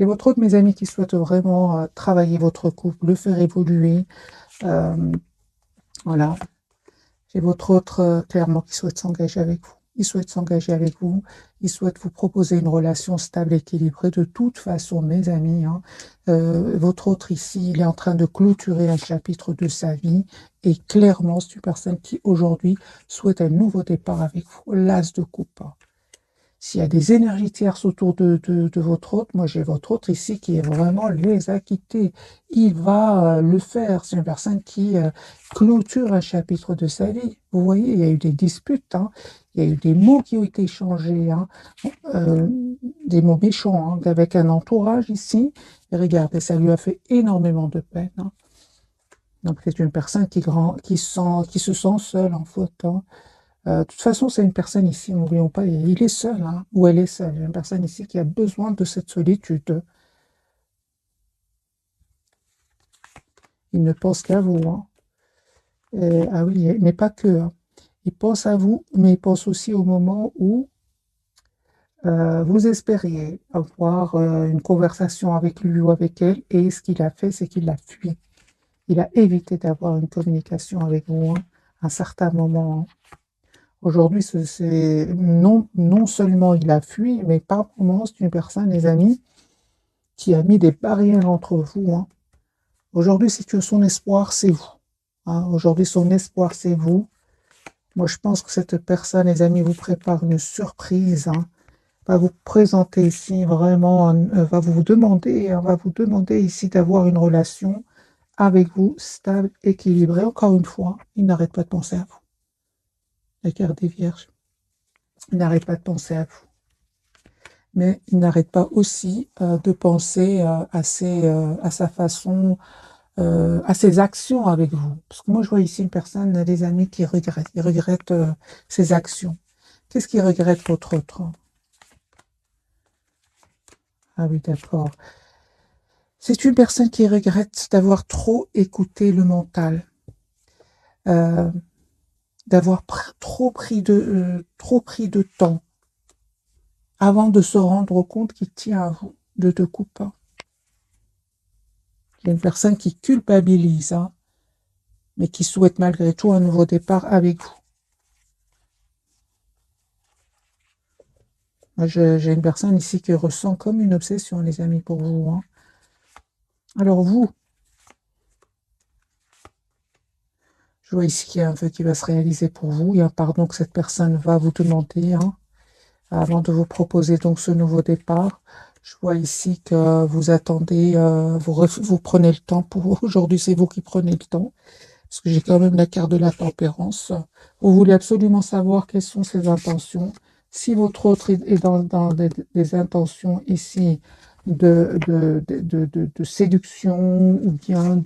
J'ai votre autre, mes amis, qui souhaitent vraiment travailler votre couple, le faire évoluer. Euh, voilà. J'ai votre autre, clairement, qui souhaite s'engager avec vous. Il souhaite s'engager avec vous. Il souhaite vous proposer une relation stable, équilibrée. De toute façon, mes amis, hein, votre autre ici, il est en train de clôturer un chapitre de sa vie. Et clairement, c'est une personne qui, aujourd'hui, souhaite un nouveau départ avec vous. L'as de coupe. S'il y a des énergies tierces autour de votre hôte, moi j'ai votre hôte ici qui est vraiment les a quittés. Il va le faire. C'est une personne qui clôture un chapitre de sa vie. Vous voyez, il y a eu des disputes, hein. Il y a eu des mots qui ont été échangés, hein. Euh, des mots méchants, hein, avec un entourage ici. Et regardez, ça lui a fait énormément de peine, hein. Donc c'est une personne qui se sent seule en faute, hein. De toute façon, c'est une personne ici, n'oublions pas, il est seul, hein, ou elle est seule. Il y a une personne ici qui a besoin de cette solitude. Il ne pense qu'à vous, hein. Ah oui, mais pas que, hein. Il pense à vous, mais il pense aussi au moment où vous espériez avoir une conversation avec lui ou avec elle, et ce qu'il a fait, c'est qu'il a fui. Il a évité d'avoir une communication avec vous, hein, à un certain moment, hein. Aujourd'hui, non seulement il a fui, mais par moments, c'est une personne, les amis, qui a mis des barrières entre vous, hein. Aujourd'hui, si tu as son espoir, c'est vous, hein. Aujourd'hui, son espoir, c'est vous. Moi, je pense que cette personne, les amis, vous prépare une surprise, hein. Va vous présenter ici vraiment, va vous demander ici d'avoir une relation avec vous, stable, équilibrée. Encore une fois, il n'arrête pas de penser à vous. La carte des vierges. Il n'arrête pas de penser à vous. Mais il n'arrête pas aussi de penser à sa façon, à ses actions avec vous. Parce que moi, je vois ici une personne, des amis qui regrettent. Il regrette ses actions. Qu'est-ce qu'il regrette votre autre? Ah oui, d'accord. C'est une personne qui regrette d'avoir trop écouté le mental, euh, d'avoir trop pris de temps avant de se rendre compte qu'il tient à vous de te couper. Il y a une personne qui culpabilise, hein, mais qui souhaite malgré tout un nouveau départ avec vous. Moi, j'ai une personne ici qui ressent comme une obsession, les amis, pour vous, hein. Alors vous, je vois ici qu'il y a un vœu qui va se réaliser pour vous. Il y a un pardon que cette personne va vous demander, hein, avant de vous proposer donc ce nouveau départ. Je vois ici que vous attendez, vous prenez le temps pour aujourd'hui, c'est vous qui prenez le temps, parce que j'ai quand même la carte de la tempérance. Vous voulez absolument savoir quelles sont ses intentions. Si votre autre est dans des intentions ici de séduction ou bien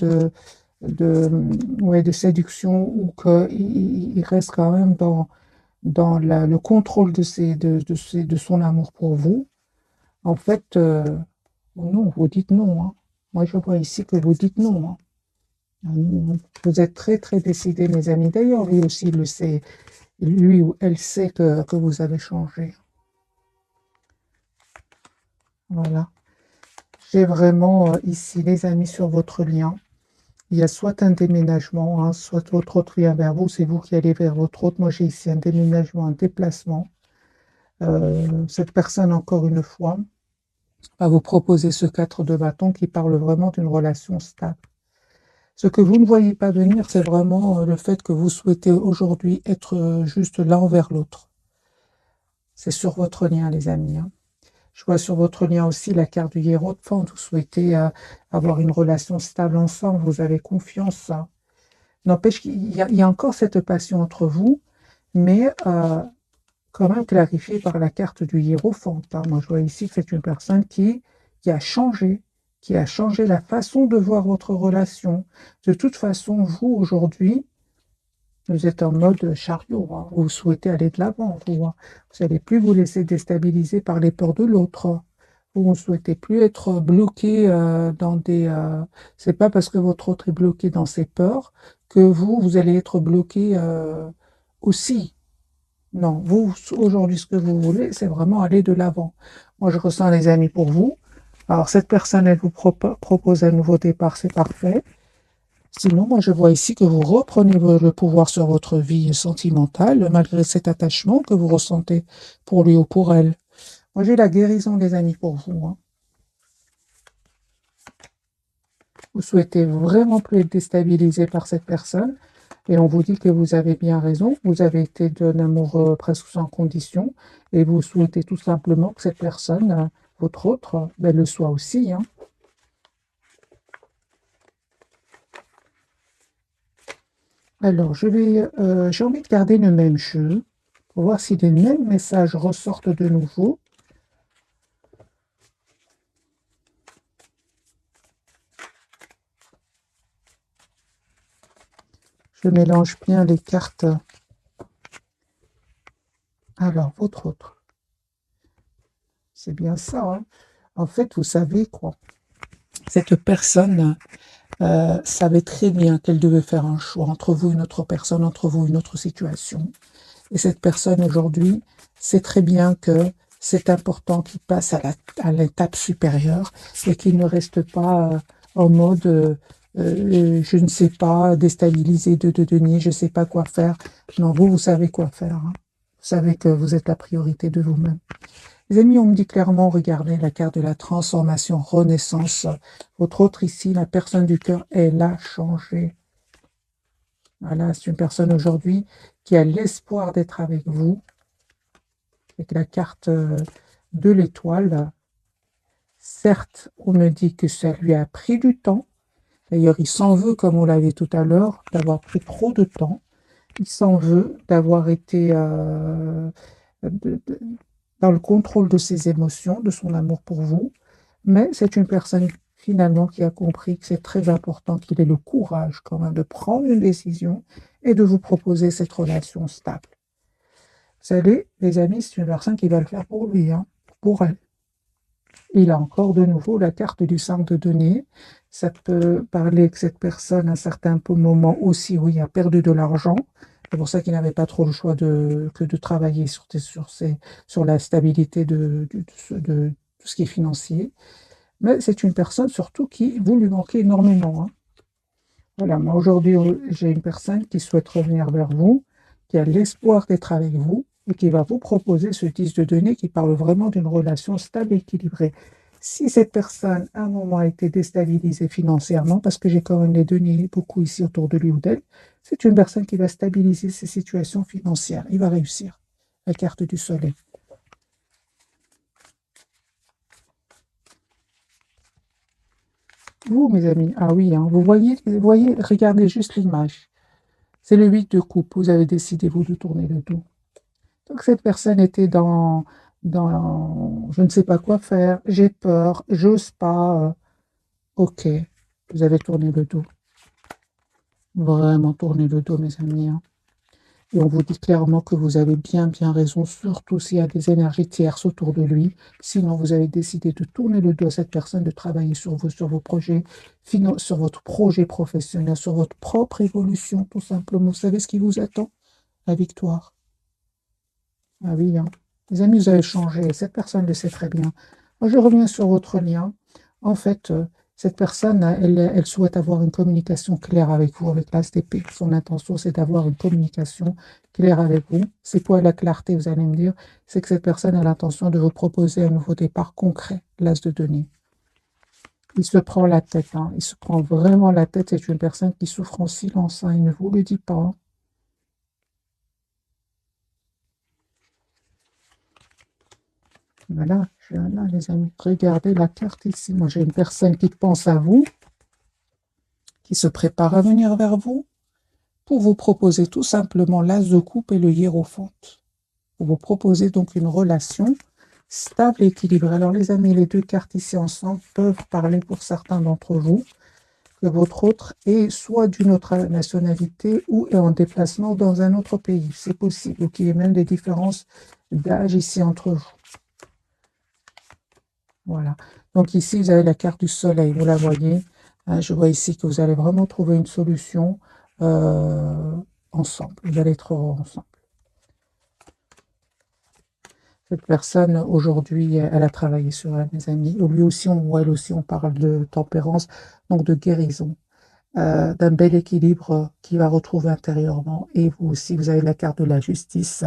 ouais, de séduction, ou qu'il reste quand même dans le contrôle de son amour pour vous, en fait, non, vous dites non, hein. Moi, je vois ici que vous dites non, hein. Vous êtes très, très décidés, mes amis. D'ailleurs, lui aussi, il le sait. Lui ou elle sait que vous avez changé. Voilà. J'ai vraiment ici, les amis, sur votre lien. Il y a soit un déménagement, hein, soit votre autre vient vers vous, c'est vous qui allez vers votre autre. Moi, j'ai ici un déménagement, un déplacement. Cette personne, encore une fois, va vous proposer ce 4 de bâton qui parle vraiment d'une relation stable. Ce que vous ne voyez pas venir, c'est vraiment le fait que vous souhaitez aujourd'hui être juste l'un envers l'autre. C'est sur votre lien, les amis, hein. Je vois sur votre lien aussi la carte du Hiérophant. Vous souhaitez avoir une relation stable ensemble, vous avez confiance, hein. N'empêche qu'il y a encore cette passion entre vous, mais quand même clarifiée par la carte du Hiérophant, hein. Moi, je vois ici que c'est une personne qui a changé, qui a changé la façon de voir votre relation. De toute façon, vous, aujourd'hui, vous êtes en mode chariot, hein. Vous souhaitez aller de l'avant, vous, hein. Vous n'allez plus vous laisser déstabiliser par les peurs de l'autre. Vous ne souhaitez plus être bloqué dans des... c'est pas parce que votre autre est bloqué dans ses peurs que vous allez être bloqué aussi. Non, vous, aujourd'hui, ce que vous voulez, c'est vraiment aller de l'avant. Moi, je ressens, les amis, pour vous. Alors, cette personne, elle vous propose un nouveau départ, c'est parfait. Sinon, moi, je vois ici que vous reprenez le pouvoir sur votre vie sentimentale, malgré cet attachement que vous ressentez pour lui ou pour elle. Moi, j'ai la guérison, les amis, pour vous, hein. Vous souhaitez vraiment plus être déstabilisé par cette personne. Et on vous dit que vous avez bien raison. Vous avez été d'un amour presque sans condition. Et vous souhaitez tout simplement que cette personne, votre autre, ben, le soit aussi, hein. Alors, j'ai envie de garder le même jeu pour voir si les mêmes messages ressortent de nouveau. Je mélange bien les cartes. Alors, votre autre. C'est bien ça, hein. En fait, vous savez quoi? Cette personne savait très bien qu'elle devait faire un choix entre vous et une autre personne, entre vous et une autre situation. Et cette personne, aujourd'hui, sait très bien que c'est important qu'il passe à l'étape supérieure et qu'il ne reste pas en mode je ne sais pas, déstabilisé de Denis, je ne sais pas quoi faire. Non, vous savez quoi faire, hein. Vous savez que vous êtes la priorité de vous-même. Les amis, on me dit clairement, regardez la carte de la transformation, renaissance. Votre autre ici, la personne du cœur, elle a changé. Voilà, c'est une personne aujourd'hui qui a l'espoir d'être avec vous. Avec la carte de l'étoile. Certes, on me dit que ça lui a pris du temps. D'ailleurs, il s'en veut, comme on l'avait tout à l'heure, d'avoir pris trop de temps. Il s'en veut d'avoir été dans le contrôle de ses émotions, de son amour pour vous. Mais c'est une personne finalement qui a compris que c'est très important qu'il ait le courage quand même de prendre une décision et de vous proposer cette relation stable. Vous savez, les amis, c'est une personne qui va le faire pour lui, hein, pour elle. Il a encore de nouveau la carte du 5 de denier. Ça peut parler que cette personne, à un certain moment aussi, oui, a perdu de l'argent. C'est pour ça qu'il n'avait pas trop le choix que de travailler sur la stabilité de tout ce qui est financier. Mais c'est une personne surtout qui vous lui manquez énormément, hein. Voilà, moi aujourd'hui, j'ai une personne qui souhaite revenir vers vous, qui a l'espoir d'être avec vous et qui va vous proposer ce 10 de denier qui parle vraiment d'une relation stable et équilibrée. Si cette personne, à un moment, a été déstabilisée financièrement, parce que j'ai quand même les deniers beaucoup ici autour de lui ou d'elle, c'est une personne qui va stabiliser ses situations financières. Il va réussir. La carte du soleil. Vous, mes amis, ah oui, hein, vous voyez, regardez juste l'image. C'est le 8 de coupe. Vous avez décidé, vous, de tourner le dos. Donc, cette personne était dans je ne sais pas quoi faire, j'ai peur, j'ose pas. Ok, vous avez tourné le dos. Vraiment tourné le dos, mes amis, hein. Et on vous dit clairement que vous avez bien raison, surtout s'il y a des énergies tierces autour de lui. Sinon, vous avez décidé de tourner le dos à cette personne, de travailler sur vous, sur vos projets, sur votre projet professionnel, sur votre propre évolution, tout simplement. Vous savez ce qui vous attend? La victoire. Ah oui, hein. Les amis, vous avez changé. Cette personne le sait très bien. Moi, je reviens sur votre lien. En fait, cette personne, elle souhaite avoir une communication claire avec vous, avec l'As d'épée. Son intention, c'est d'avoir une communication claire avec vous. C'est quoi la clarté, vous allez me dire? C'est que cette personne a l'intention de vous proposer un nouveau départ concret, l'As de denier. Il se prend la tête, hein. Il se prend vraiment la tête. C'est une personne qui souffre en silence, hein. Il ne vous le dit pas, hein. Voilà, là, les amis, regardez la carte ici. Moi, j'ai une personne qui pense à vous, qui se prépare à venir vers vous, pour vous proposer tout simplement l'as de coupe et le hiérophant. Pour vous proposer donc une relation stable et équilibrée. Alors, les amis, les deux cartes ici ensemble peuvent parler pour certains d'entre vous que votre autre est soit d'une autre nationalité ou est en déplacement dans un autre pays. C'est possible, ou qu'il y ait même des différences d'âge ici entre vous. Voilà. Donc ici, vous avez la carte du soleil, vous la voyez. Je vois ici que vous allez vraiment trouver une solution ensemble. Vous allez être heureux ensemble. Cette personne, aujourd'hui, elle a travaillé sur elle, mes amis. Lui aussi, ou elle aussi, on parle de tempérance, donc de guérison, d'un bel équilibre qu'il va retrouver intérieurement. Et vous aussi, vous avez la carte de la justice.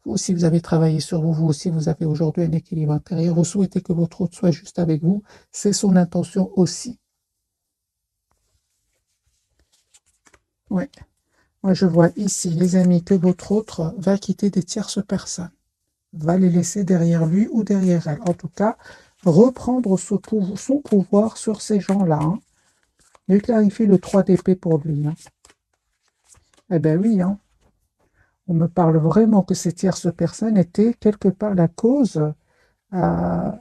Vous aussi, vous avez travaillé sur vous. Vous aussi, vous avez aujourd'hui un équilibre intérieur. Vous souhaitez que votre autre soit juste avec vous. C'est son intention aussi. Oui. Moi, je vois ici, les amis, que votre autre va quitter des tierces personnes, va les laisser derrière lui ou derrière elle. En tout cas, reprendre son pouvoir sur ces gens-là. Hein. Lui clarifier le 3 d'épée pour lui. Hein. Eh bien oui, hein. On me parle vraiment que ces tierces personnes étaient quelque part la cause à,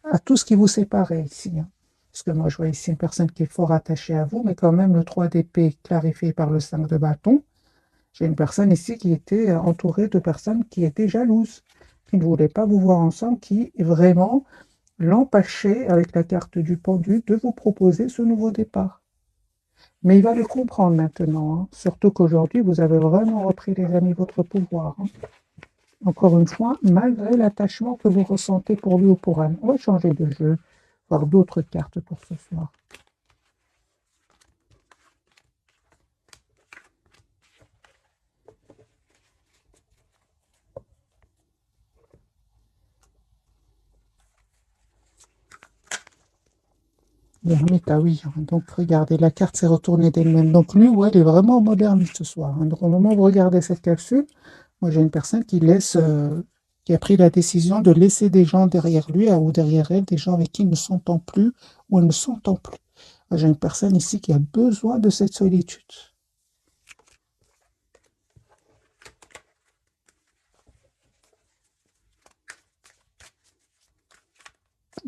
à tout ce qui vous séparait ici. Hein. Parce que moi, je vois ici une personne qui est fort attachée à vous, mais quand même le 3 d'épée clarifié par le 5 de bâton. J'ai une personne ici qui était entourée de personnes qui étaient jalouses, qui ne voulaient pas vous voir ensemble, qui vraiment l'empêchaient, avec la carte du pendu, de vous proposer ce nouveau départ. Mais il va le comprendre maintenant, hein. Surtout qu'aujourd'hui, vous avez vraiment repris, les amis, votre pouvoir. Hein. Encore une fois, malgré l'attachement que vous ressentez pour lui ou pour elle. On va changer de jeu, voir d'autres cartes pour ce soir. L'ermite, ah oui. Donc, regardez, la carte s'est retournée d'elle-même. Donc, lui ou elle est vraiment moderne ce soir. Hein. Donc, au moment où vous regardez cette capsule, moi, j'ai une personne qui laisse, qui a pris la décision de laisser des gens derrière lui ou derrière elle, des gens avec qui il ne s'entend plus ou elle ne s'entend plus. J'ai une personne ici qui a besoin de cette solitude.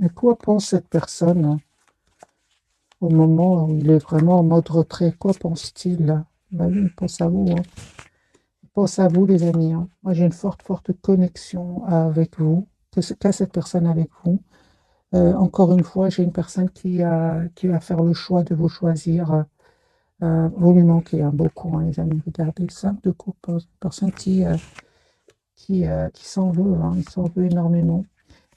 Et quoi pense cette personne au moment où il est vraiment en mode retrait? Quoi pense-t-il? Ben oui, il pense à vous. Hein. Il pense à vous, les amis. Hein. Moi, j'ai une forte, forte connexion avec vous, qu'a cette personne avec vous. Encore une fois, j'ai une personne qui va faire le choix de vous choisir. Vous lui manquez hein, beaucoup, hein, les amis. Regardez, le 5 de coupe, une personne qui s'en veut, hein, il s'en veut énormément.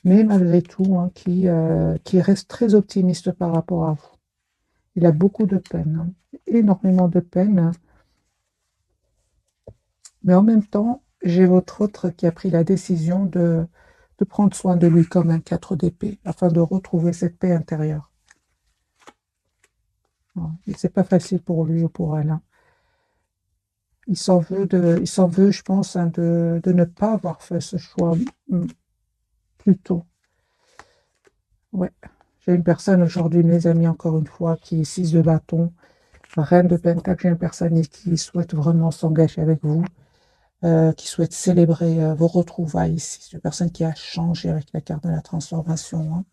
Mais malgré tout, hein, qui reste très optimiste par rapport à vous. Il a beaucoup de peine, hein, énormément de peine. Mais en même temps, j'ai votre autre qui a pris la décision de prendre soin de lui comme un 4 d'épée, afin de retrouver cette paix intérieure. C'est pas facile pour lui ou pour elle. Hein. Il s'en veut, je pense, hein, de ne pas avoir fait ce choix plus tôt. Ouais. J'ai une personne aujourd'hui, mes amis, encore une fois, qui est 6 de bâton, reine de pentacle. J'ai une personne qui souhaite vraiment s'engager avec vous, qui souhaite célébrer vos retrouvailles ici. C'est une personne qui a changé avec la carte de la transformation. Hein.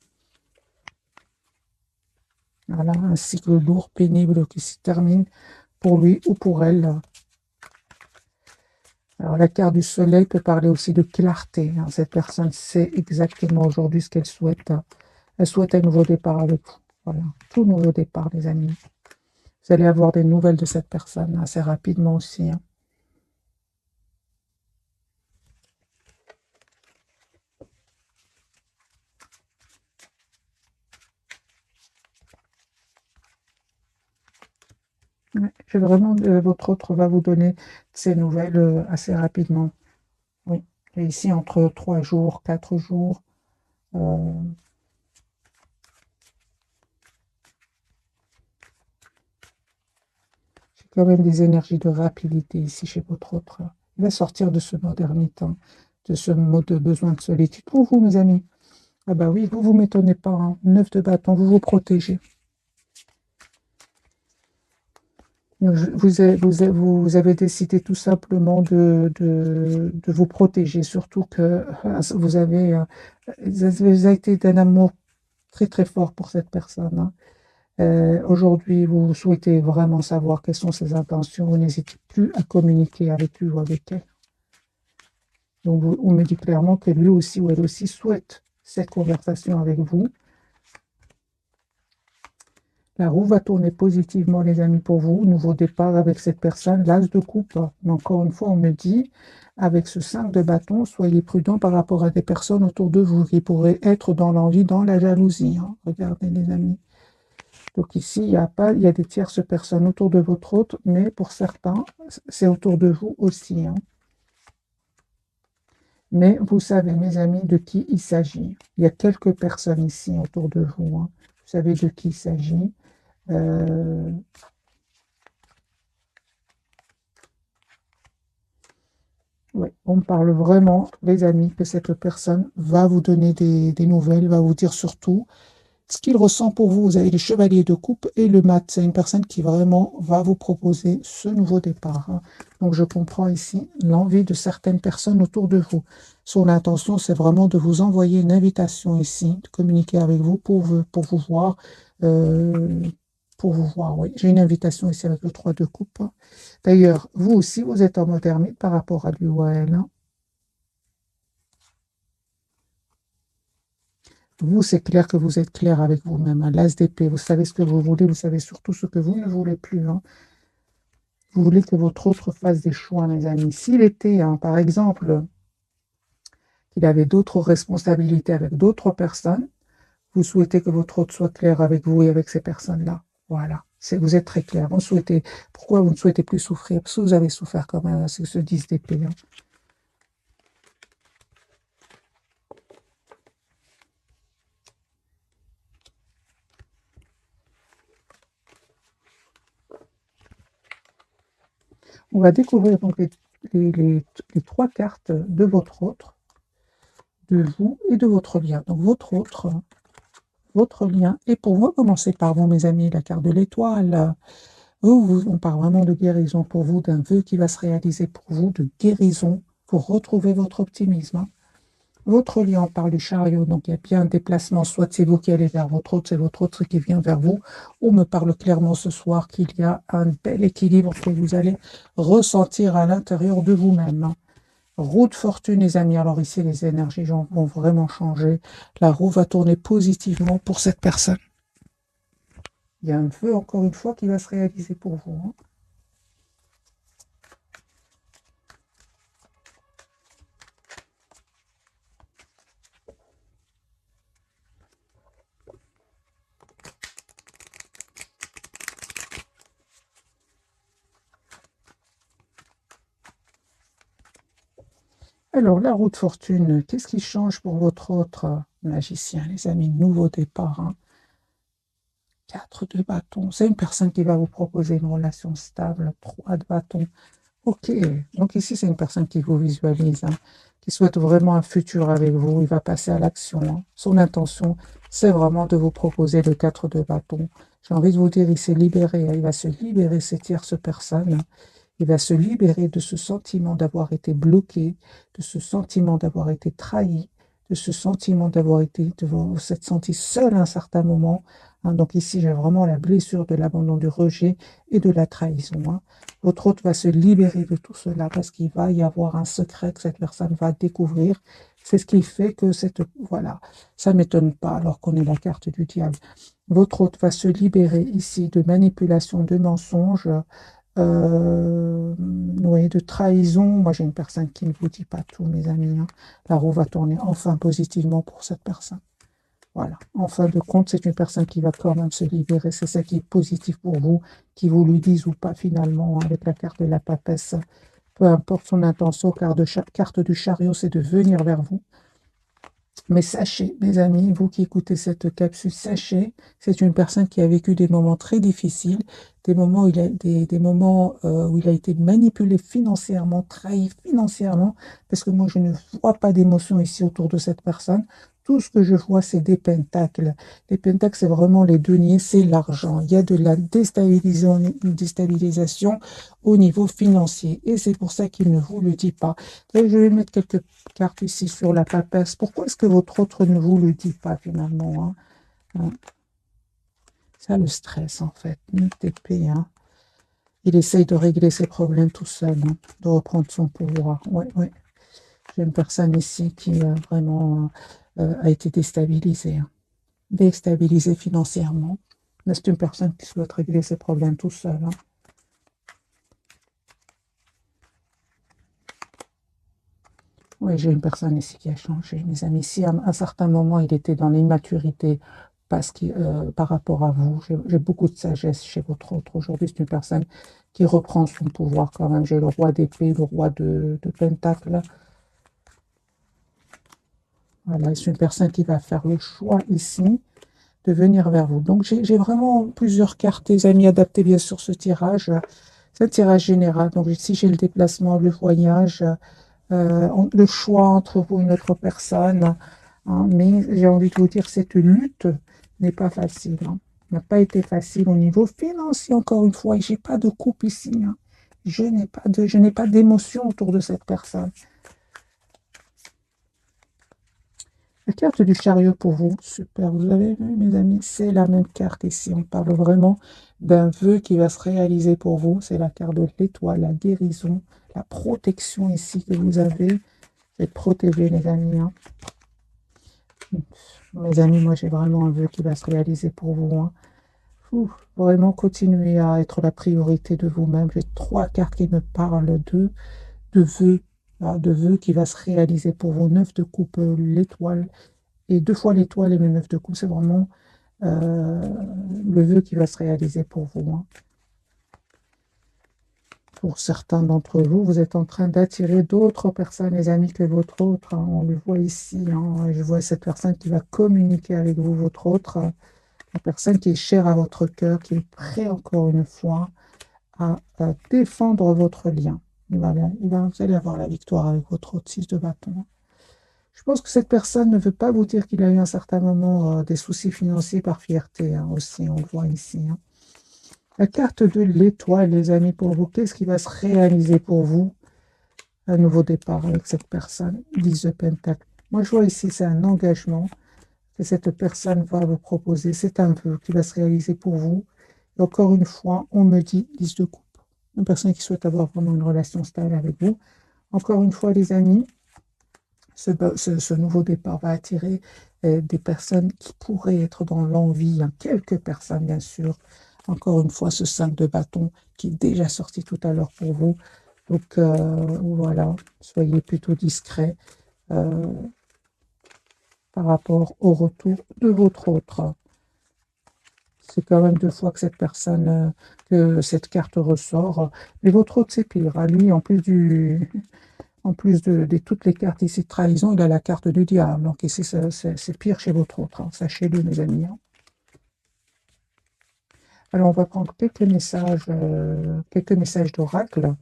Voilà, un cycle lourd, pénible qui se termine pour lui ou pour elle. Alors, la carte du soleil peut parler aussi de clarté. Hein. Cette personne sait exactement aujourd'hui ce qu'elle souhaite. Elle souhaite un nouveau départ avec vous. Voilà, tout nouveau départ, les amis. Vous allez avoir des nouvelles de cette personne assez rapidement aussi. Hein. Ouais, j'ai vraiment, votre autre va vous donner ces nouvelles assez rapidement. Oui. Et ici, entre 3 jours, 4 jours. J'ai quand même des énergies de rapidité ici chez votre autre. Il va sortir de ce mode ermite, hein, de ce mode de besoin de solitude. Pour vous, mes amis. Ah bah oui, vous m'étonnez pas. Hein. 9 de bâton, vous vous protégez. Vous avez décidé tout simplement de vous protéger, surtout que vous avez été d'un amour très très fort pour cette personne. Hein. Aujourd'hui, vous souhaitez vraiment savoir quelles sont ses intentions, vous n'hésitez plus à communiquer avec lui ou avec elle. Donc, on me dit clairement que lui aussi ou elle aussi souhaite cette conversation avec vous. La roue va tourner positivement, les amis, pour vous. Nouveau départ avec cette personne, l'as de coupe. Mais encore une fois, on me dit, avec ce 5 de bâton, soyez prudent par rapport à des personnes autour de vous qui pourraient être dans l'envie, dans la jalousie. Hein. Regardez, les amis. Donc ici, il y a des tierces personnes autour de votre hôte, mais pour certains, c'est autour de vous aussi. Hein. Mais vous savez, mes amis, de qui il s'agit. Il y a quelques personnes ici autour de vous. Hein. Vous savez de qui il s'agit. Oui, on me parle vraiment, les amis, que cette personne va vous donner des nouvelles, va vous dire surtout ce qu'il ressent pour vous. Vous avez les chevaliers de coupe et le mat. C'est une personne qui vraiment va vous proposer ce nouveau départ. Hein. Donc, je comprends ici l'envie de certaines personnes autour de vous. Son intention, c'est vraiment de vous envoyer une invitation ici, de communiquer avec vous pour vous voir. Oui. J'ai une invitation ici avec le 3 de coupe. D'ailleurs, vous aussi, vous êtes en mode ermite par rapport à lui ou à elle. Hein. Vous, c'est clair que vous êtes clair avec vous-même. Hein. L'as d'épée, vous savez ce que vous voulez, vous savez surtout ce que vous ne voulez plus. Hein. Vous voulez que votre autre fasse des choix, mes amis. S'il était, hein, par exemple, qu'il avait d'autres responsabilités avec d'autres personnes, vous souhaitez que votre autre soit clair avec vous et avec ces personnes-là. Voilà. Vous êtes très clair. Pourquoi vous ne souhaitez plus souffrir? Parce que vous avez souffert quand même, c'est ce 10 d'épée. Hein. On va découvrir donc les 3 cartes de votre autre, de vous et de votre lien. Donc votre autre, votre lien. Et pour vous, commencez par vous, mes amis, la carte de l'étoile. On parle vraiment de guérison pour vous, d'un vœu qui va se réaliser pour vous, de guérison, pour retrouver votre optimisme. Hein. Votre lien, on parle du chariot, donc il y a bien un déplacement, soit c'est vous qui allez vers votre autre, c'est votre autre qui vient vers vous. On me parle clairement ce soir qu'il y a un bel équilibre que vous allez ressentir à l'intérieur de vous-même. Hein. Roue de fortune, les amis. Alors ici, les énergies vont vraiment changer. La roue va tourner positivement pour cette personne. Il y a un vœu, encore une fois, qui va se réaliser pour vous. Hein. Alors, la roue de fortune, qu'est-ce qui change pour votre autre magicien, les amis? Nouveau départ. Hein. 4 de bâton. C'est une personne qui va vous proposer une relation stable. 3 de bâton. Ok. Donc ici, c'est une personne qui vous visualise, hein, qui souhaite vraiment un futur avec vous. Il va passer à l'action. Hein. Son intention, c'est vraiment de vous proposer le 4 de bâton. J'ai envie de vous dire, il s'est libéré. Hein. Il va se libérer, ces tierces personnes. Il va se libérer de ce sentiment d'avoir été bloqué, de ce sentiment d'avoir été trahi, de ce sentiment d'avoir été, de vous s'être senti seul à un certain moment. Hein. Donc ici, j'ai vraiment la blessure de l'abandon, du rejet et de la trahison. Hein. Votre hôte va se libérer de tout cela parce qu'il va y avoir un secret que cette personne va découvrir. C'est ce qui fait que voilà, ça ne m'étonne pas alors qu'on est la carte du diable. Votre hôte va se libérer ici de manipulation, de mensonges, oui, de trahison. Moi, j'ai une personne qui ne vous dit pas tout, mes amis. Hein. La roue va tourner enfin positivement pour cette personne. Voilà. En fin de compte, c'est une personne qui va quand même se libérer. C'est ça qui est positif pour vous, qui vous le dise ou pas finalement, hein, avec la carte de la papesse. Peu importe son intention, carte du chariot, c'est de venir vers vous. Mais sachez, mes amis, vous qui écoutez cette capsule, sachez, c'est une personne qui a vécu des moments très difficiles, des moments où où il a été manipulé financièrement, trahi financièrement, parce que moi, je ne vois pas d'émotion ici autour de cette personne. Tout ce que je vois, c'est des pentacles. Les pentacles, c'est vraiment les deniers, c'est l'argent. Il y a de la déstabilisation au niveau financier. Et c'est pour ça qu'il ne vous le dit pas. Et je vais mettre quelques cartes ici sur la papesse. Pourquoi est-ce que votre autre ne vous le dit pas finalement? Hein? Ça, le stress, en fait. TP, hein. Il essaye de régler ses problèmes tout seul, hein, de reprendre son pouvoir. Oui, oui. J'ai une personne ici qui vraiment a été déstabilisée. Hein. Déstabilisée financièrement. Mais c'est une personne qui souhaite régler ses problèmes tout seul, hein. Oui, j'ai une personne ici qui a changé, mes amis. Si à un certain moment, il était dans l'immaturité par rapport à vous, j'ai beaucoup de sagesse chez votre autre. Aujourd'hui, c'est une personne qui reprend son pouvoir quand même. J'ai le roi d'épée, le roi de pentacle. Voilà, c'est une personne qui va faire le choix ici de venir vers vous. Donc, j'ai vraiment plusieurs cartes, les amis, adaptées bien sûr ce tirage. C'est un tirage général. Donc, ici, j'ai le déplacement, le voyage, le choix entre vous et une autre personne, hein. Mais j'ai envie de vous dire, cette lutte n'est pas facile, hein. N'a pas été facile au niveau financier, encore une fois. Et j'ai pas de coupe ici, hein. Je n'ai pas d'émotion autour de cette personne. La carte du chariot pour vous, super, vous avez vu mes amis, c'est la même carte ici, on parle vraiment d'un vœu qui va se réaliser pour vous, c'est la carte de l'étoile, la guérison, la protection ici que vous avez, vous êtes protégés les amis, hein. Mes amis, moi j'ai vraiment un vœu qui va se réaliser pour vous, hein. Vraiment continuez à être la priorité de vous-même, j'ai 3 cartes qui me parlent de vœux, de vœux qui va se réaliser pour vous, 9 de coupe, l'étoile, et 2 fois l'étoile et le 9 de coupe, c'est vraiment le vœu qui va se réaliser pour vous, hein. Pour certains d'entre vous, vous êtes en train d'attirer d'autres personnes, les amis, que votre autre, hein. On le voit ici, hein. Je vois cette personne qui va communiquer avec vous, votre autre, la personne qui est chère à votre cœur, qui est prêt encore une fois à défendre votre lien. Vous allez avoir la victoire avec votre autre 6 de bâton. Je pense que cette personne ne veut pas vous dire qu'il a eu à un certain moment des soucis financiers par fierté, hein, aussi, on le voit ici, hein. La carte de l'étoile, les amis, pour vous, qu'est-ce qui va se réaliser pour vous? Un nouveau départ avec cette personne, 10 de pentacle. Moi, je vois ici, c'est un engagement que cette personne va vous proposer. C'est un vœu qui va se réaliser pour vous. Et encore une fois, on me dit 10 de coupe. Une personne qui souhaite avoir vraiment une relation stable avec vous. Encore une fois, les amis, ce nouveau départ va attirer des personnes qui pourraient être dans l'envie, hein. Quelques personnes, bien sûr. Encore une fois, ce 5 de bâton qui est déjà sorti tout à l'heure pour vous. Donc, voilà, soyez plutôt discret par rapport au retour de votre autre. C'est quand même 2 fois que que cette carte ressort. Mais votre autre, c'est pire, hein. Lui, en plus de toutes les cartes ici de trahison, il a la carte du diable. Donc ici, c'est pire chez votre autre, hein. Sachez-le, mes amis, hein. Alors, on va prendre quelques messages d'oracle.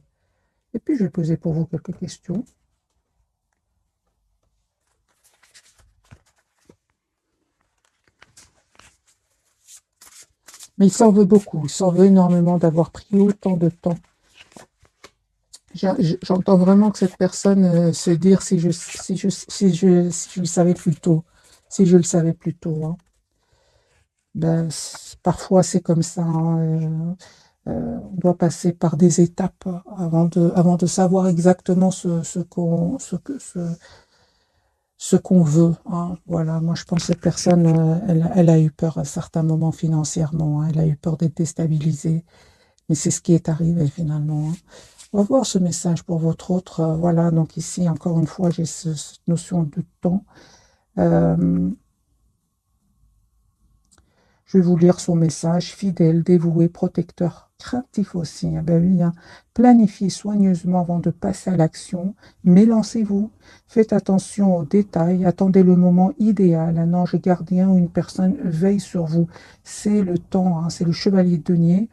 Et puis, je vais poser pour vous quelques questions. Mais il s'en veut beaucoup. Il s'en veut énormément d'avoir pris autant de temps. J'entends vraiment que cette personne se dire si je le savais plus tôt. Si je le savais plus tôt, hein. Ben, parfois, c'est comme ça, hein. On doit passer par des étapes avant de savoir exactement ce qu'on veut, hein. Voilà, moi je pense que cette personne, elle a eu peur à certains moments financièrement, hein. Elle a eu peur d'être déstabilisée, mais c'est ce qui est arrivé finalement, hein. On va voir ce message pour votre autre. Voilà, donc ici, encore une fois, j'ai cette notion de temps. Je vais vous lire son message. Fidèle, dévoué, protecteur, craintif aussi. Ah ben oui, hein. Planifiez soigneusement avant de passer à l'action, mais lancez-vous. Faites attention aux détails. Attendez le moment idéal. Un ange gardien ou une personne veille sur vous. C'est le temps, hein. C'est le chevalier de denier.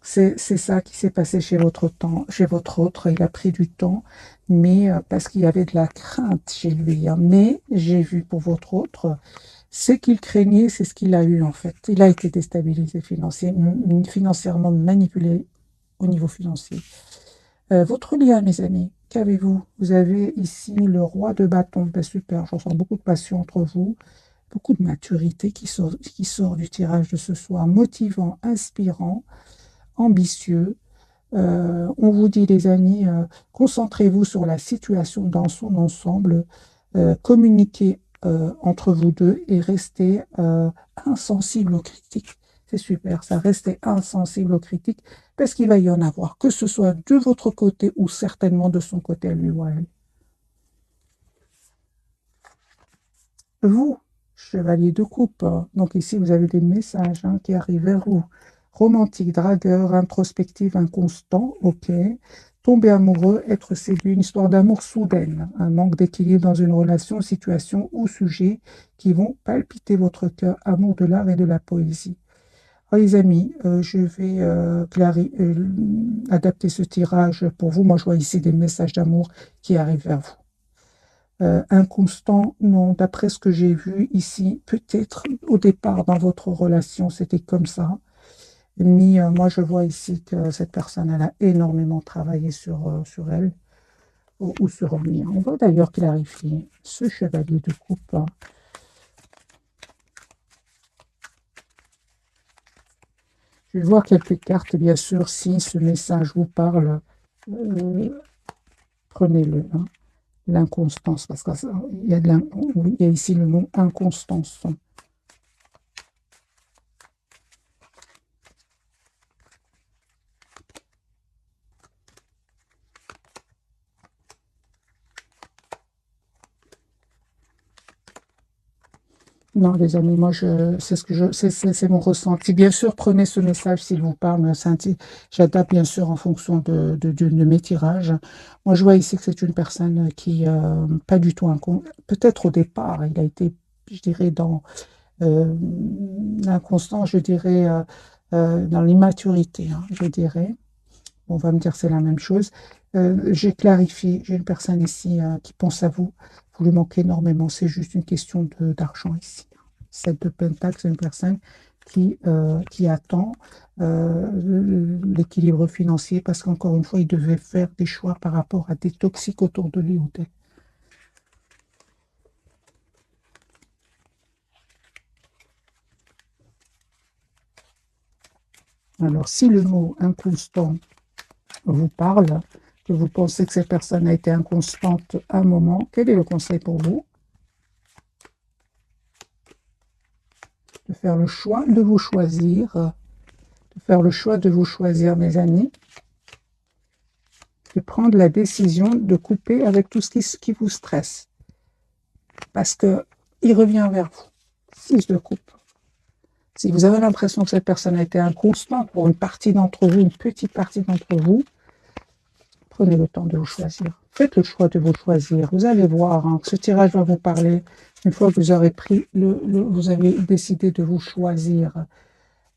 C'est ça qui s'est passé chez votre autre. Il a pris du temps, mais parce qu'il y avait de la crainte chez lui, hein. Mais j'ai vu pour votre autre, ce qu'il craignait, c'est ce qu'il a eu en fait. Il a été déstabilisé financièrement manipulé au niveau financier. Votre lien, mes amis, qu'avez-vous? Vous avez ici le roi de bâton. Ben, super, j'en sens beaucoup de passion entre vous, beaucoup de maturité qui sort du tirage de ce soir, motivant, inspirant, ambitieux. On vous dit, les amis, concentrez-vous sur la situation dans son ensemble, communiquez entre vous deux et restez insensible aux critiques. C'est super, ça. Restez insensible aux critiques, parce qu'il va y en avoir, que ce soit de votre côté ou certainement de son côté, lui ou elle. Vous, chevalier de coupe, donc ici vous avez des messages qui arrivent vers vous. Romantique, dragueur, introspective, inconstant, ok. Tomber amoureux, être séduit, une histoire d'amour soudaine, un manque d'équilibre dans une relation, situation ou sujet qui vont palpiter votre cœur, amour de l'art et de la poésie. Alors, les amis, je vais adapter ce tirage pour vous. Moi, je vois ici des messages d'amour qui arrivent vers vous. Inconstant, non, d'après ce que j'ai vu ici, peut-être au départ dans votre relation, c'était comme ça. Mais moi, je vois ici que cette personne, elle a énormément travaillé sur elle ou sur lui. On va d'ailleurs clarifier ce chevalier de coupe. Je vais voir quelques cartes, bien sûr, si ce message vous parle, prenez-le. L'inconstance, parce qu'il y a oui, il y a ici le mot inconstance. Non, les amis, moi, c'est ce que c'est mon ressenti. Bien sûr, prenez ce message s'il vous parle. J'adapte bien sûr en fonction de mes tirages. Moi, je vois ici que c'est une personne qui, pas du tout peut-être au départ, il a été, je dirais, dans l'inconstant, je dirais, dans l'immaturité, je dirais. On va me dire c'est la même chose. J'ai clarifié, j'ai une personne ici qui pense à vous. Vous lui manquez énormément. C'est juste une question d'argent ici. 7 de Pentacle, c'est une personne qui attend l'équilibre financier parce qu'encore une fois, il devait faire des choix par rapport à des toxiques autour de lui ou d'elle. Alors, si le mot inconstant vous parle, que vous pensez que cette personne a été inconstante à un moment, quel est le conseil pour vous? De faire le choix de vous choisir, de faire le choix de vous choisir, mes amis, de prendre la décision de couper avec tout ce qui vous stresse. Parce qu'il revient vers vous. 6 de coupe. Si vous avez l'impression que cette personne a été inconstante pour une partie d'entre vous, une petite partie d'entre vous, prenez le temps de vous choisir. Faites le choix de vous choisir. Vous allez voir que ce tirage va vous parler une fois que vous aurez vous avez décidé de vous choisir.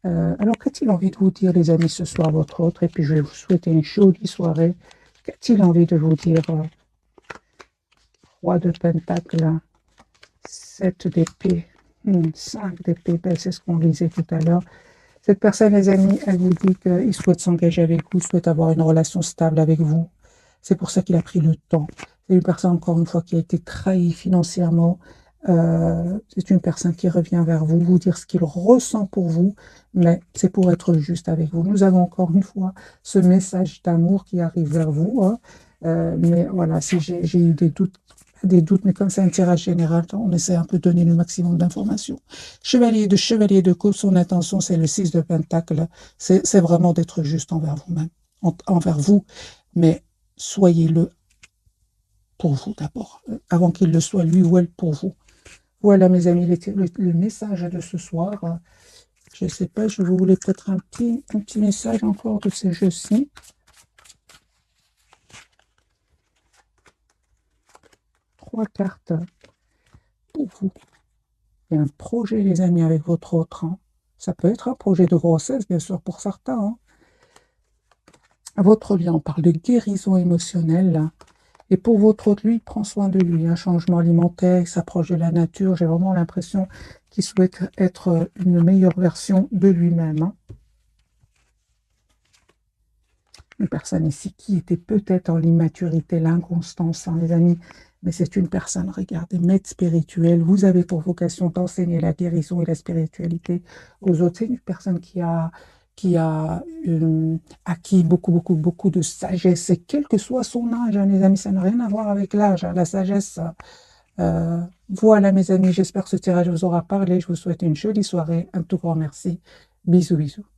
Alors, qu'a-t-il envie de vous dire, les amis, ce soir, votre autre? Et puis, je vais vous souhaiter une jolie soirée. Qu'a-t-il envie de vous dire? Roi de Pentacle, 7 d'épée, 5 d'épée, ben, c'est ce qu'on disait tout à l'heure. Cette personne, les amis, elle vous dit qu'il souhaite s'engager avec vous, souhaite avoir une relation stable avec vous. C'est pour ça qu'il a pris le temps. C'est une personne, encore une fois, qui a été trahie financièrement. C'est une personne qui revient vers vous, vous dire ce qu'il ressent pour vous, mais c'est pour être juste avec vous. Nous avons encore une fois ce message d'amour qui arrive vers vous. Mais voilà, si j'ai eu des doutes, mais comme c'est un tirage général, on essaie un peu de donner le maximum d'informations. Chevalier de coupe, son intention, c'est le 6 de Pentacle. C'est vraiment d'être juste envers vous-même, envers vous, mais soyez-le pour vous d'abord, avant qu'il le soit lui ou elle pour vous. Voilà, mes amis, le message de ce soir. Je ne sais pas, je voulais peut-être un petit message encore de ces jeux-ci. 3 cartes pour vous. Il y a un projet, les amis, avec votre autre. Ça peut être un projet de grossesse, bien sûr, pour certains. Votre lien, on parle de guérison émotionnelle. Et pour votre autre, lui, il prend soin de lui. Un changement alimentaire, il s'approche de la nature. J'ai vraiment l'impression qu'il souhaite être une meilleure version de lui-même. Une personne ici qui était peut-être en l'immaturité, l'inconstance, les amis. Mais c'est une personne, regardez, maître spirituel. Vous avez pour vocation d'enseigner la guérison et la spiritualité aux autres. C'est une personne qui a acquis beaucoup de sagesse. Et quel que soit son âge, les amis, ça n'a rien à voir avec l'âge, la sagesse. Voilà, mes amis, j'espère que ce tirage vous aura parlé. Je vous souhaite une jolie soirée. Un tout grand merci Bisous, bisous.